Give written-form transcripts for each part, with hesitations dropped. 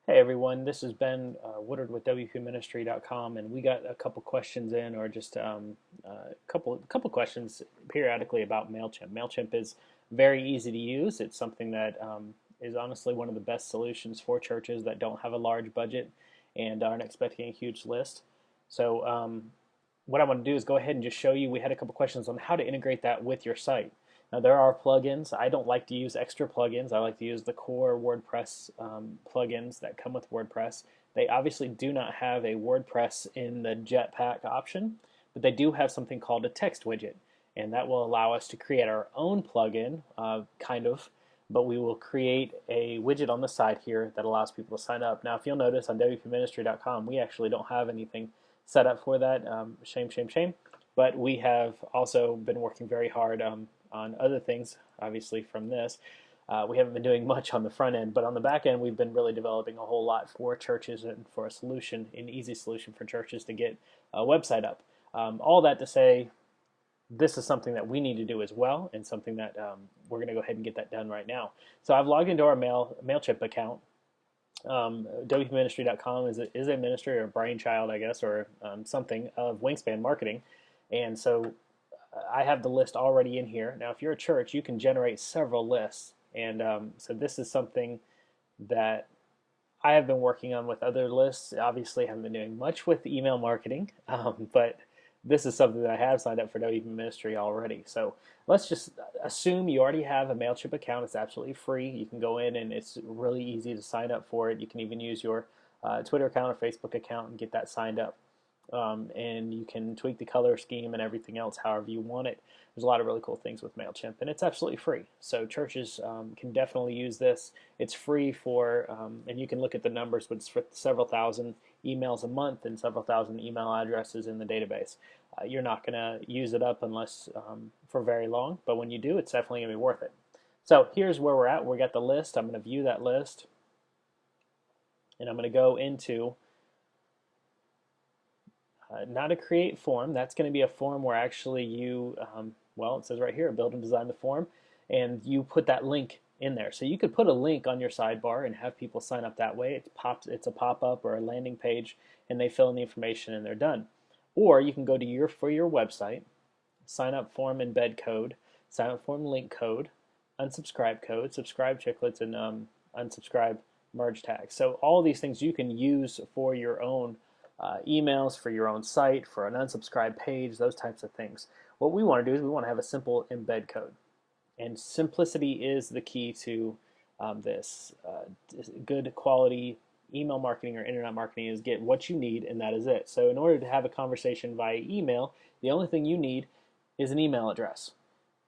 Hey everyone, this is Ben Woodard with WPMinistry.com, and we got a couple questions in, or just a couple questions periodically about Mailchimp. Mailchimp is very easy to use. It's something that is honestly one of the best solutions for churches that don't have a large budget and aren't expecting a huge list. So what I want to do is go ahead and just show you. We had a couple questions on how to integrate that with your site. Now there are plugins. I don't like to use extra plugins. I like to use the core WordPress plugins that come with WordPress. They obviously do not have a WordPress in the Jetpack option, but they do have something called a text widget, and that will allow us to create our own plugin, kind of, but we will create a widget on the side here that allows people to sign up. Now, if you'll notice on WPMinistry.com, we actually don't have anything set up for that. Shame, shame, shame. But we have also been working very hard on other things, obviously, from this. We haven't been doing much on the front end, but on the back end, we've been really developing a whole lot for churches and for a solution, an easy solution for churches to get a website up. All that to say, this is something that we need to do as well, and something that we're going to go ahead and get that done right now. So I've logged into our MailChimp account. WPMinistry.com is a ministry or a brainchild, I guess, or something of Wingspan Marketing. And so I have the list already in here. Now, if you're a church, you can generate several lists. And so this is something that I have been working on with other lists. Obviously, I haven't been doing much with email marketing, but this is something that I have signed up for WP Ministry already. So let's just assume you already have a MailChimp account. It's absolutely free. You can go in and it's really easy to sign up for it. You can even use your Twitter account or Facebook account and get that signed up. And you can tweak the color scheme and everything else however you want it. There's a lot of really cool things with MailChimp, and it's absolutely free. So churches can definitely use this. It's free for, and you can look at the numbers, but it's for several thousand emails a month and several thousand email addresses in the database. You're not going to use it up unless for very long, but when you do, it's definitely going to be worth it. So here's where we're at. We got the list. I'm going to view that list, and I'm going to go into not a create form. That's going to be a form where actually you, well, it says right here, build and design the form, and you put that link in there. So you could put a link on your sidebar and have people sign up that way. It's a pop-up or a landing page, and they fill in the information and they're done. Or you can go to your website, sign up form embed code, sign up form link code, unsubscribe code, subscribe chiclets, and unsubscribe merge tags. So all these things you can use for your own emails, for your own site, for an unsubscribe page, those types of things. What we want to do is we want to have a simple embed code. And simplicity is the key to this. Good quality email marketing or internet marketing is get what you need, and that is it. So in order to have a conversation via email, the only thing you need is an email address.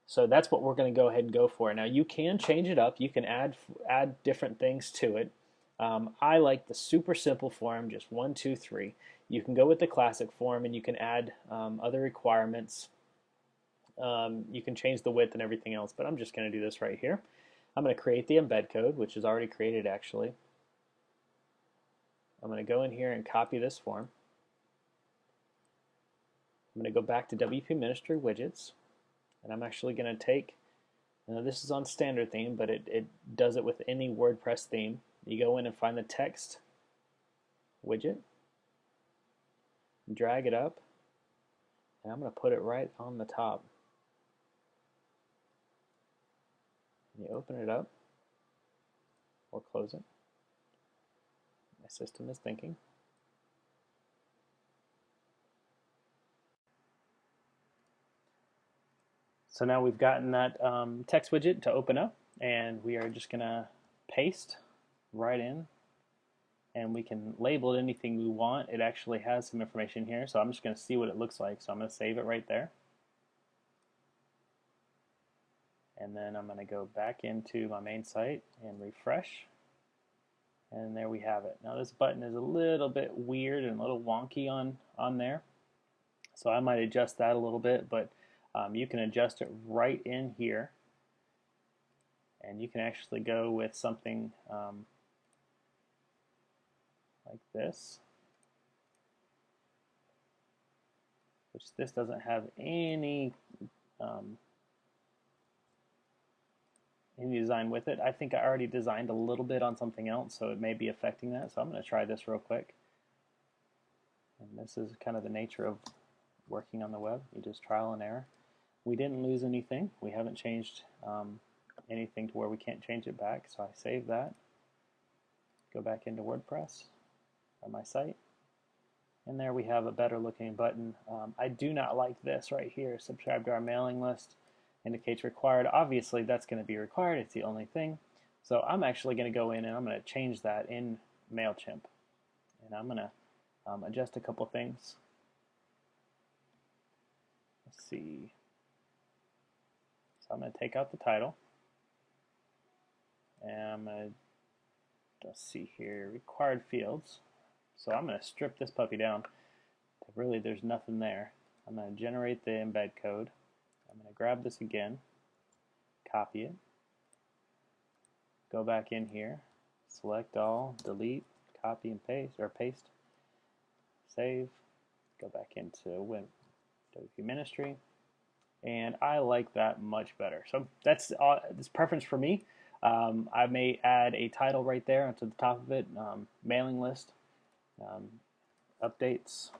So that's what we're going to go ahead and go for. Now you can change it up. You can add different things to it. I like the super simple form, just 1, 2, 3. You can go with the classic form, and you can add other requirements. You can change the width and everything else, but I'm just going to do this right here. I'm going to create the embed code, which is already created actually. I'm going to go in here and copy this form. I'm going to go back to WP Ministry widgets, and I'm actually going to take, this is on standard theme, but it does it with any WordPress theme. You go in and find the text widget, drag it up, and I'm going to put it right on the top. You open it up or close it. My system is thinking. So now we've gotten that text widget to open up, and we are just going to paste right in, and we can label it anything we want. It actually has some information here, so I'm just going to see what it looks like. So I'm going to save it right there, and then I'm going to go back into my main site and refresh, and there we have it. Now this button is a little bit weird and a little wonky on there, so I might adjust that a little bit, but you can adjust it right in here, and you can actually go with something like this, which this doesn't have any any design with it. I think I already designed a little bit on something else, so it may be affecting that. So I'm going to try this real quick. And this is kind of the nature of working on the web. You just trial and error. We didn't lose anything. We haven't changed anything to where we can't change it back. So I save that. Go back into WordPress on my site. And there we have a better looking button. I do not like this right here. Subscribe to our mailing list. Indicates required. Obviously that's going to be required. It's the only thing. So I'm actually going to go in and I'm going to change that in MailChimp. And I'm going to adjust a couple things. Let's see. So I'm going to take out the title. And I'm going to, let's see here, required fields. So I'm going to strip this puppy down. Really, there's nothing there. I'm going to generate the embed code. I'm going to grab this again, copy it, go back in here, select all, delete, copy and paste, or paste, save, go back into WP Ministry, and I like that much better. So that's this preference for me. I may add a title right there onto the top of it, mailing list, updates.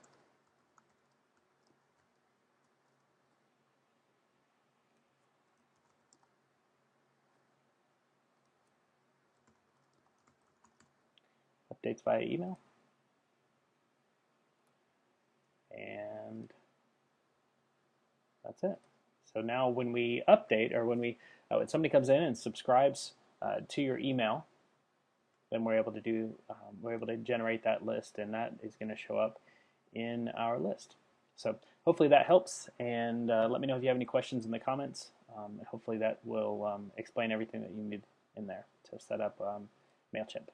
Updates via email. And that's it. So now when we update, or when somebody comes in and subscribes to your email, then we're able to generate that list, and that is going to show up in our list. So hopefully that helps, and let me know if you have any questions in the comments, and hopefully that will explain everything that you need in there to set up MailChimp.